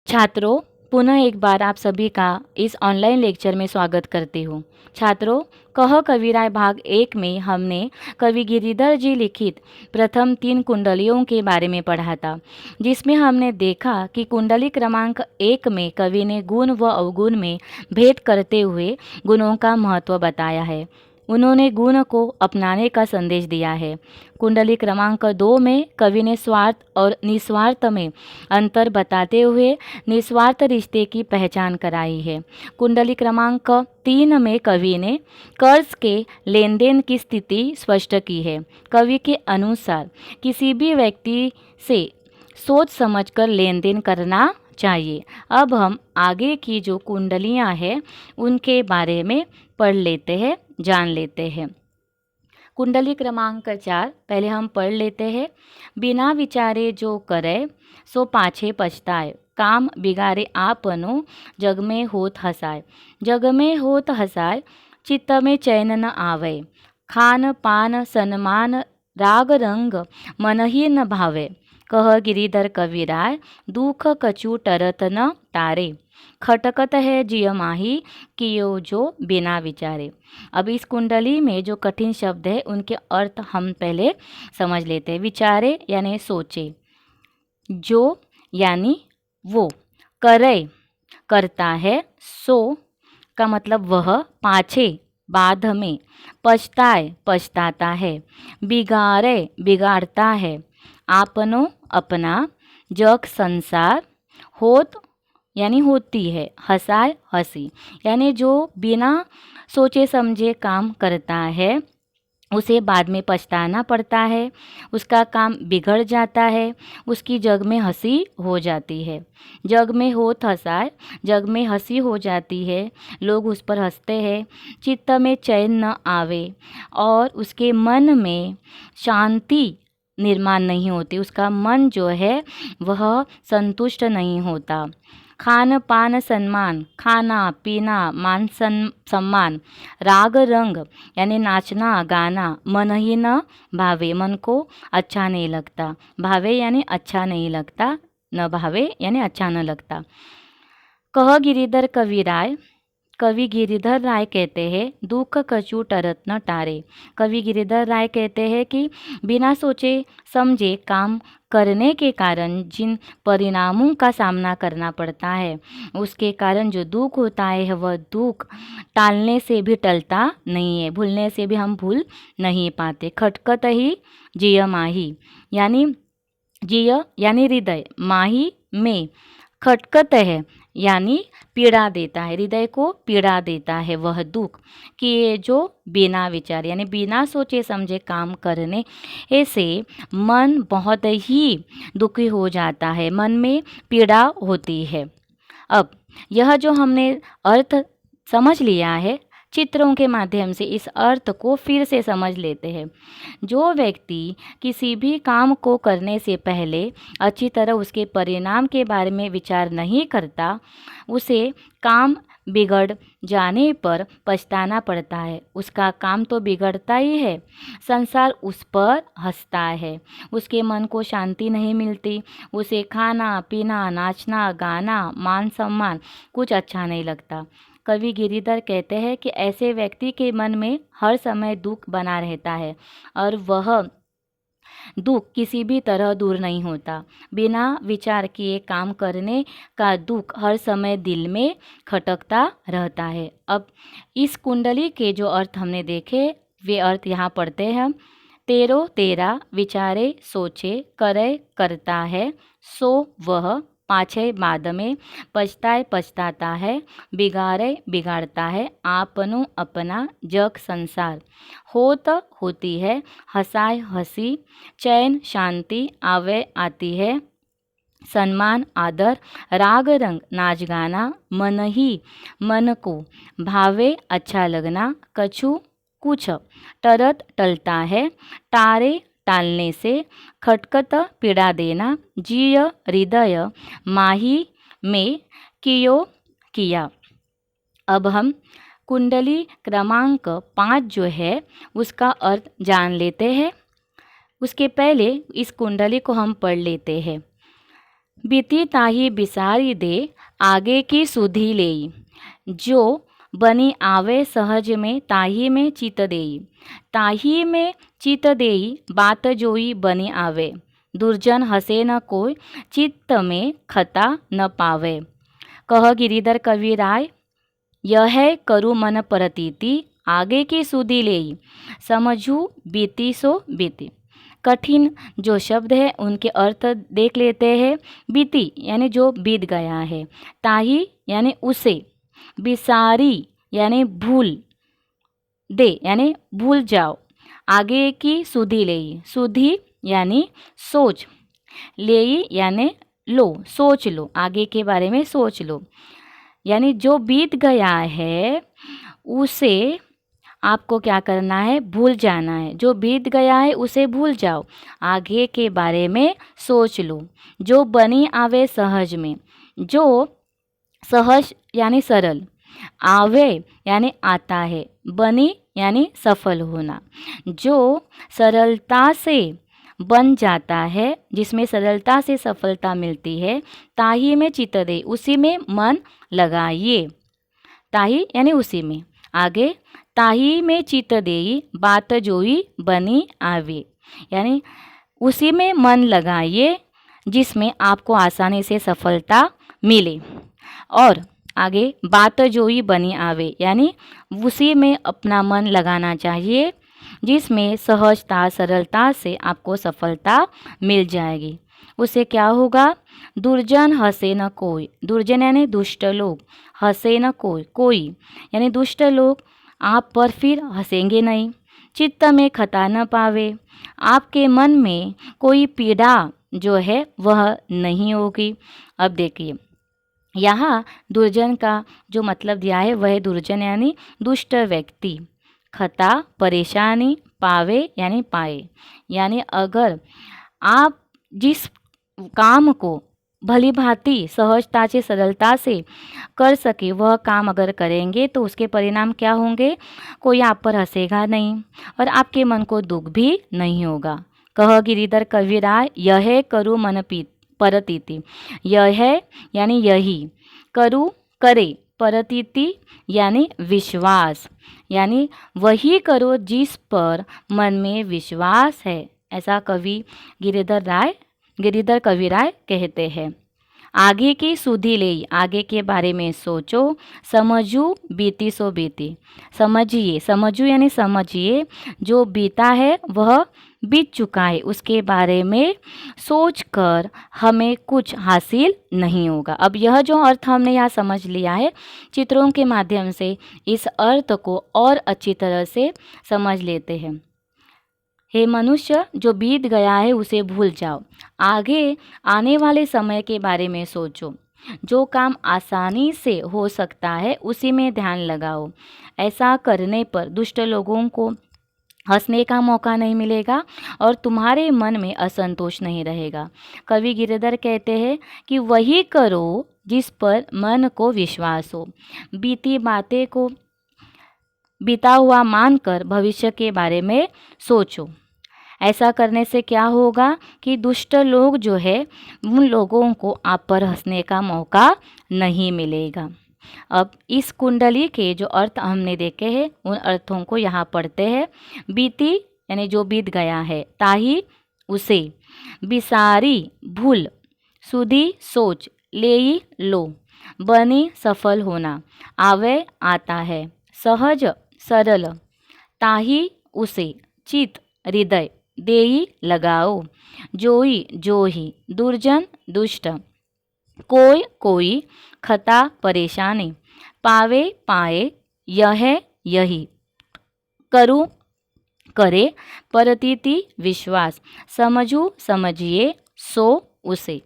छात्रों, पुनः एक बार आप सभी का इस ऑनलाइन लेक्चर में स्वागत करती हूँ। छात्रों, कह कविराय भाग 1 में हमने कवि गिरिधर जी लिखित प्रथम 3 कुंडलियों के बारे में पढ़ा था, जिसमें हमने देखा कि कुंडली क्रमांक 1 में कवि ने गुण व अवगुण में भेद करते हुए गुणों का महत्व बताया है। उन्होंने गुण को अपनाने का संदेश दिया है। कुंडली क्रमांक 2 में कवि ने स्वार्थ और निस्वार्थ में अंतर बताते हुए निस्वार्थ रिश्ते की पहचान कराई है। कुंडली क्रमांक 3 में कवि ने कर्ज के लेन देन की स्थिति स्पष्ट की है। कवि के अनुसार किसी भी व्यक्ति से सोच समझकर लेन देन करना चाहिए। अब हम आगे की जो कुंडलियां हैं उनके बारे में पढ़ लेते हैं, जान लेते हैं। कुंडली क्रमांक 4 पहले हम पढ़ लेते हैं। बिना विचारे जो करे सो पाछे पछताए, काम बिगाड़े आपनो जग में होत हसाय। जग में होत हसाय, चित्त में चैन न आवे। खान पान सन्मान राग रंग मन ही न भावे। कह गिरिधर कविराय, दुख कछु टरत न तारे। खटकत है जिय माही, कियो जो बिना विचारे। अब इस कुंडली में जो कठिन शब्द है उनके अर्थ हम पहले समझ लेते हैं। विचारे यानी सोचे, जो यानी वो, करे करता है, सो का मतलब वह, पाछे बाद में, पछताए पछताता है, बिगाड़े बिगाड़ता है, आपनो अपना, जग संसार, होत यानी होती है, हंसाए हंसी यानी जो बिना सोचे समझे काम करता है उसे बाद में पछताना पड़ता है, उसका काम बिगड़ जाता है, उसकी जग में हंसी हो जाती है। जग में होत हंसाए, जग में हंसी हो जाती है, लोग उस पर हंसते हैं। चित्त में चैन न आवे और उसके मन में शांति निर्माण नहीं होती, उसका मन जो है वह संतुष्ट नहीं होता। खान पान सम्मान, खाना पीना मान सम्मान, राग रंग यानी नाचना गाना, मन ही न भावे, मन को अच्छा नहीं लगता। भावे यानी अच्छा नहीं लगता, न भावे यानी अच्छा न लगता। कह गिरिधर कविराय, कवि गिरिधर राय कहते हैं, दुख कछु टरत न टारे। कवि गिरिधर राय कहते हैं कि बिना सोचे समझे काम करने के कारण जिन परिणामों का सामना करना पड़ता है, उसके कारण जो दुख होता है वह दुख टालने से भी टलता नहीं है, भूलने से भी हम भूल नहीं पाते। खटकत ही जिय माही यानी जिय यानी हृदय, माही में, खटकत है यानी पीड़ा देता है, हृदय को पीड़ा देता है वह दुख, कि ये जो बिना विचार यानी बिना सोचे समझे काम करने से मन बहुत ही दुखी हो जाता है, मन में पीड़ा होती है। अब यह जो हमने अर्थ समझ लिया है, चित्रों के माध्यम से इस अर्थ को फिर से समझ लेते हैं। जो व्यक्ति किसी भी काम को करने से पहले अच्छी तरह उसके परिणाम के बारे में विचार नहीं करता, उसे काम बिगड़ जाने पर पछताना पड़ता है। उसका काम तो बिगड़ता ही है, संसार उस पर हंसता है, उसके मन को शांति नहीं मिलती, उसे खाना पीना नाचना गाना मान सम्मान कुछ अच्छा नहीं लगता। कवि गिरिधर कहते हैं कि ऐसे व्यक्ति के मन में हर समय दुख बना रहता है और वह दुख किसी भी तरह दूर नहीं होता। बिना विचार किए काम करने का दुख हर समय दिल में खटकता रहता है। अब इस कुंडली के जो अर्थ हमने देखे वे अर्थ यहाँ पढ़ते हैं हम। तेरो तेरा, विचारे सोचे, करे करता है, सो वह, पाछे बाद में, पछताए पछताता है, बिगाड़े बिगाड़ता है, आपनो अपना, जग संसार, होत होती है, हंसाए हंसी, चैन शांति आवे आती है, सम्मान आदर, राग रंग नाच गाना, मन ही मन को भावे अच्छा लगना, कछु कुछ टरत टलता है, टारे टालने से, खटकत पीड़ा देना, जिय हृदय माही में, कियो किया। अब हम कुंडली क्रमांक 5 जो है उसका अर्थ जान लेते हैं। उसके पहले इस कुंडली को हम पढ़ लेते हैं। बीती ताही बिसारी दे आगे की सुधी लेई। जो बनी आवे सहज में ताही में चित देई। ताही में चित देई बात जोई बनी आवे। दुर्जन हसे न कोई चित्त में खता न पावे। कह गिरिधर कविराय यह करु मन परतीति आगे की सुधी लेई। समझू बीती सो बीती। कठिन जो शब्द है उनके अर्थ देख लेते हैं। बीती यानी जो बीत गया है। ताही यानी उसे। बिसारी यानी भूल दे यानी भूल जाओ। आगे की सुधी लेई। सुधी यानी सोच। लेई यानी लो, सोच लो, आगे के बारे में सोच लो। यानी जो बीत गया है उसे आपको क्या करना है, भूल जाना है। जो बीत गया है उसे भूल जाओ, आगे के बारे में सोच लो। जो बनी आवे सहज में। जो सहज यानी सरल, आवे यानी आता है, बनी यानी सफल होना। जो सरलता से बन जाता है, जिसमें सरलता से सफलता मिलती है, ताही में चित्त दे, उसी में मन लगाइए। ताही यानी उसी में। आगे ताही में चित्त देई बात जोई बनी आवे, यानी उसी में मन लगाइए जिसमें आपको आसानी से सफलता मिले। और आगे बात जोई बनी आवे, यानी उसी में अपना मन लगाना चाहिए जिसमें सहजता सरलता से आपको सफलता मिल जाएगी। उससे क्या होगा, दुर्जन हंसे न कोई। दुर्जन यानी दुष्ट लोग, हंसे न कोई, कोई यानी दुष्ट लोग आप पर फिर हंसेंगे नहीं। चित्त में खता न पावे, आपके मन में कोई पीड़ा जो है वह नहीं होगी। अब देखिए यहाँ दुर्जन का जो मतलब दिया है वह दुर्जन यानी दुष्ट व्यक्ति। खता परेशानी, पावे यानी पाए, यानी अगर आप जिस काम को भली भांति सहजता से सरलता से कर सके वह काम अगर करेंगे तो उसके परिणाम क्या होंगे, कोई आप पर हंसेगा नहीं और आपके मन को दुख भी नहीं होगा। कह गिरिधर कविराय यह करु मन परतीति। यह यानी यही, करु करे, परतीति यानी विश्वास, यानी वही करो जिस पर मन में विश्वास है। ऐसा कवि गिरिधर कविराय कहते हैं। आगे की सुधी ले, आगे के बारे में सोचो। समझू बीती सो बीती। समझिए, समझू यानी समझिए, जो बीता है वह बीत चुका है, उसके बारे में सोचकर हमें कुछ हासिल नहीं होगा। अब यह जो अर्थ हमने यहाँ समझ लिया है, चित्रों के माध्यम से इस अर्थ को और अच्छी तरह से समझ लेते हैं। हे मनुष्य, जो बीत गया है उसे भूल जाओ, आगे आने वाले समय के बारे में सोचो। जो काम आसानी से हो सकता है उसी में ध्यान लगाओ। ऐसा करने पर दुष्ट लोगों को हंसने का मौका नहीं मिलेगा और तुम्हारे मन में असंतोष नहीं रहेगा। कवि गिरिधर कहते हैं कि वही करो जिस पर मन को विश्वास हो। बीती बातें को बीता हुआ मानकर भविष्य के बारे में सोचो। ऐसा करने से क्या होगा कि दुष्ट लोग जो है उन लोगों को आप पर हंसने का मौका नहीं मिलेगा। अब इस कुंडली के जो अर्थ हमने देखे हैं उन अर्थों को यहाँ पढ़ते हैं। बीती यानी जो बीत गया है, ताही उसे, बिसारी भूल, सुधी सोच, लेई लो, बनी सफल होना, आवे आता है, सहज सरल, ताही उसे, चित हृदय, देई लगाओ, जोई जोही, दुर्जन दुष्ट, कोई कोई, खता परेशानी, पावे पाए, यह यही, करूँ करे, परतीति विश्वास, समझू समझिए, सो उसे।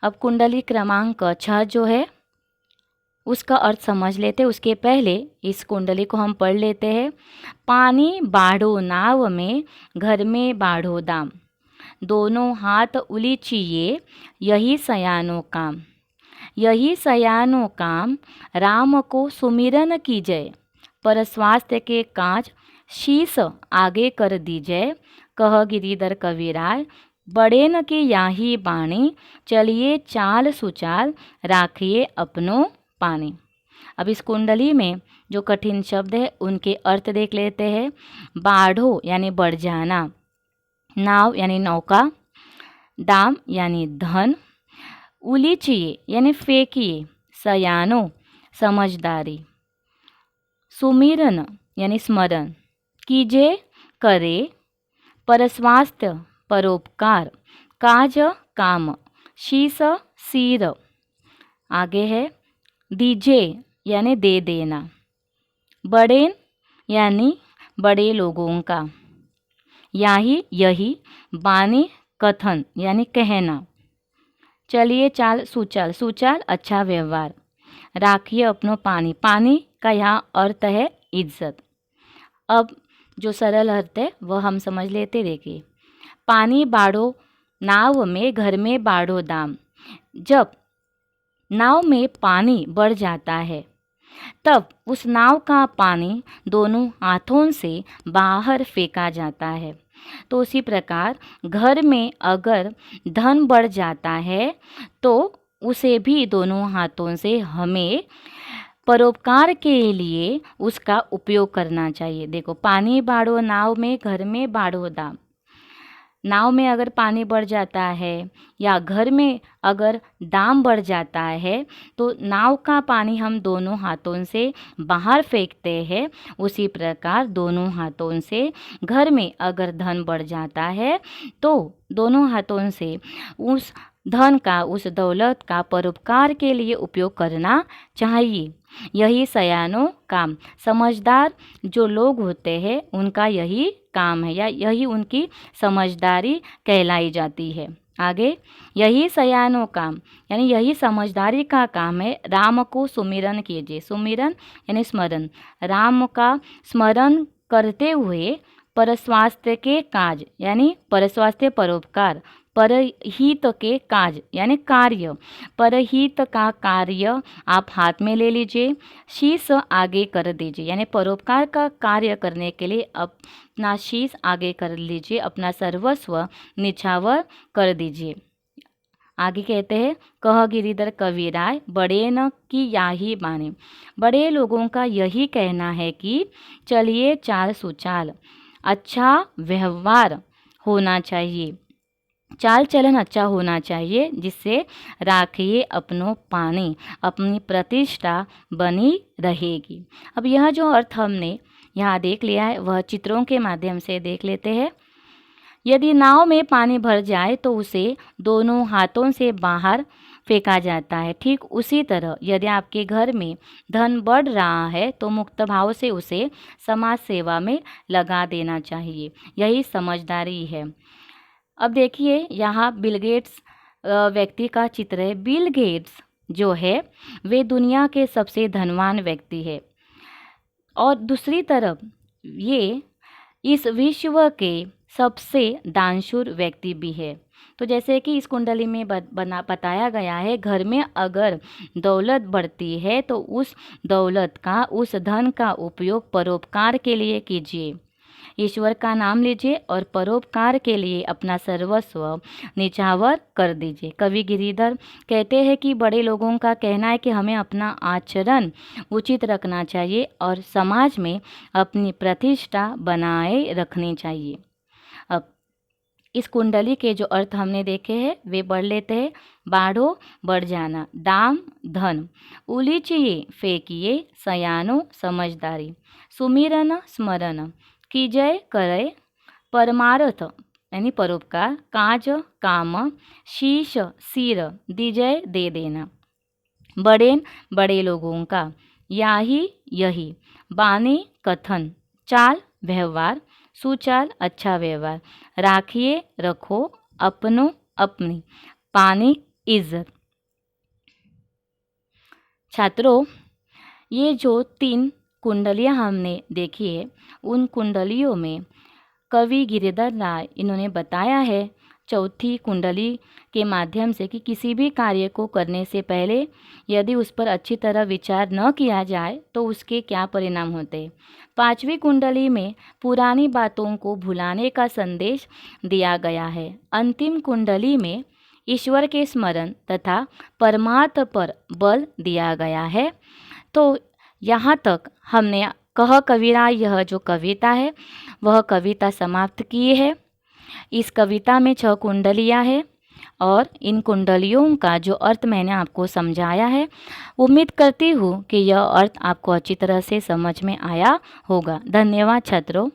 अब कुंडली क्रमांक 6 जो है उसका अर्थ समझ लेते। उसके पहले इस कुंडली को हम पढ़ लेते हैं। पानी बाढ़ो नाव में, घर में बाढ़ो दाम, दोनों हाथ उलीचिए, यही सयानो काम। यही सयानो काम, राम को सुमिरन कीजय, पर स्वास्थ्य के काज शीस आगे कर दीजय। कह गिरिधर कविराय बड़ेन की याही बाणी, चलिए चाल सुचाल, राखिए अपनो पानी। अब इस कुंडली में जो कठिन शब्द है उनके अर्थ देख लेते हैं। बाढ़ो यानी बढ़ जाना, नाव यानी नौका, दाम यानी धन, उलीचिए यानी फेंकिए, सयानो समझदारी, सुमिरन यानी स्मरण, कीजे करे, परस्वास्थ्य परोपकार, काज काम, शीस सीर। आगे है दीजे यानी दे देना, बड़ेन यानी बड़े लोगों का, याही यही, बानी कथन यानी कहना, चलिए चाल सुचाल, सुचाल अच्छा व्यवहार, राखिए अपनो पानी, पानी का यहाँ अर्थ है इज्जत। अब जो सरल अर्थ है वह हम समझ लेते। देखिए, पानी बाढ़ो नाव में, घर में बाढ़ो दाम। जब नाव में पानी बढ़ जाता है तब उस नाव का पानी दोनों हाथों से बाहर फेंका जाता है। तो उसी प्रकार घर में अगर धन बढ़ जाता है तो उसे भी दोनों हाथों से हमें परोपकार के लिए उसका उपयोग करना चाहिए। देखो, पानी बाढ़ो नाव में, घर में बाढ़ो दाम। नाव में अगर पानी बढ़ जाता है या घर में अगर दाम बढ़ जाता है तो नाव का पानी हम दोनों हाथों से बाहर फेंकते हैं। उसी प्रकार दोनों हाथों से घर में अगर धन बढ़ जाता है तो दोनों हाथों से उस धन का, उस दौलत का परोपकार के लिए उपयोग करना चाहिए। यही सयानों काम, समझदार जो लोग होते हैं उनका यही काम है या यही उनकी समझदारी कहलाई जाती है। आगे, यही सयानों काम यानी यही समझदारी का काम है, राम को सुमिरन कीजिए। सुमिरन यानी स्मरण, राम का स्मरण करते हुए परस्वास्थ्य के काज यानी परस्वास्थ्य परोपकार, परहित के काज यानी कार्य, परहित का कार्य आप हाथ में ले लीजिए, शीश आगे कर दीजिए यानी परोपकार का कार्य करने के लिए अपना शीश आगे कर लीजिए, अपना सर्वस्व निछावर कर दीजिए। आगे कहते हैं, कह गिरिधर कविराय, बड़े न की याही बानी। बड़े लोगों का यही कहना है कि चलिए चाल सुचाल, अच्छा व्यवहार होना चाहिए, चाल चलन अच्छा होना चाहिए, जिससे राखिए अपनो पानी, अपनी प्रतिष्ठा बनी रहेगी। अब यह जो अर्थ हमने यहाँ देख लिया है वह चित्रों के माध्यम से देख लेते हैं। यदि नाव में पानी भर जाए तो उसे दोनों हाथों से बाहर फेंका जाता है। ठीक उसी तरह यदि आपके घर में धन बढ़ रहा है तो मुक्त भाव से उसे समाज सेवा में लगा देना चाहिए। यही समझदारी है। अब देखिए, यहाँ बिल गेट्स व्यक्ति का चित्र है। बिल गेट्स जो है वे दुनिया के सबसे धनवान व्यक्ति है और दूसरी तरफ ये इस विश्व के सबसे दानशूर व्यक्ति भी है। तो जैसे कि इस कुंडली में बताया गया है, घर में अगर दौलत बढ़ती है तो उस दौलत का, उस धन का उपयोग परोपकार के लिए कीजिए, ईश्वर का नाम लीजिए और परोपकार के लिए अपना सर्वस्व निछावर कर दीजिए। कवि गिरिधर कहते हैं कि बड़े लोगों का कहना है कि हमें अपना आचरण उचित रखना चाहिए और समाज में अपनी प्रतिष्ठा बनाए रखनी चाहिए। अब इस कुंडली के जो अर्थ हमने देखे हैं वे पढ़ लेते हैं। बाढ़ो बढ़ जाना, दाम धन, उलीचिए फेंकिए, सयानो समझदारी, सुमिरन स्मरण, कीजय करे, परमार्थ यानी परोपकार, काज काम, शीश सिर, दीजय दे देना, बड़ेन बड़े लोगों का, याही यही, बानी कथन, चाल व्यवहार, सुचाल अच्छा व्यवहार, राखिए रखो अपनो अपनी, पानी इज्जत। छात्रों, ये जो 3 कुंडलियाँ हमने देखी है उन कुंडलियों में कवि गिरिधर राय इन्होंने बताया है चौथी कुंडली के माध्यम से कि किसी भी कार्य को करने से पहले यदि उस पर अच्छी तरह विचार न किया जाए तो उसके क्या परिणाम होते हैं। 5वीं कुंडली में पुरानी बातों को भुलाने का संदेश दिया गया है। अंतिम कुंडली में ईश्वर के स्मरण तथा परमार्थ पर बल दिया गया है। तो यहाँ तक हमने कह कबीरा यह जो कविता है वह कविता समाप्त की है। इस कविता में 6 कुंडलियाँ हैं और इन कुंडलियों का जो अर्थ मैंने आपको समझाया है, उम्मीद करती हूँ कि यह अर्थ आपको अच्छी तरह से समझ में आया होगा। धन्यवाद छात्रों।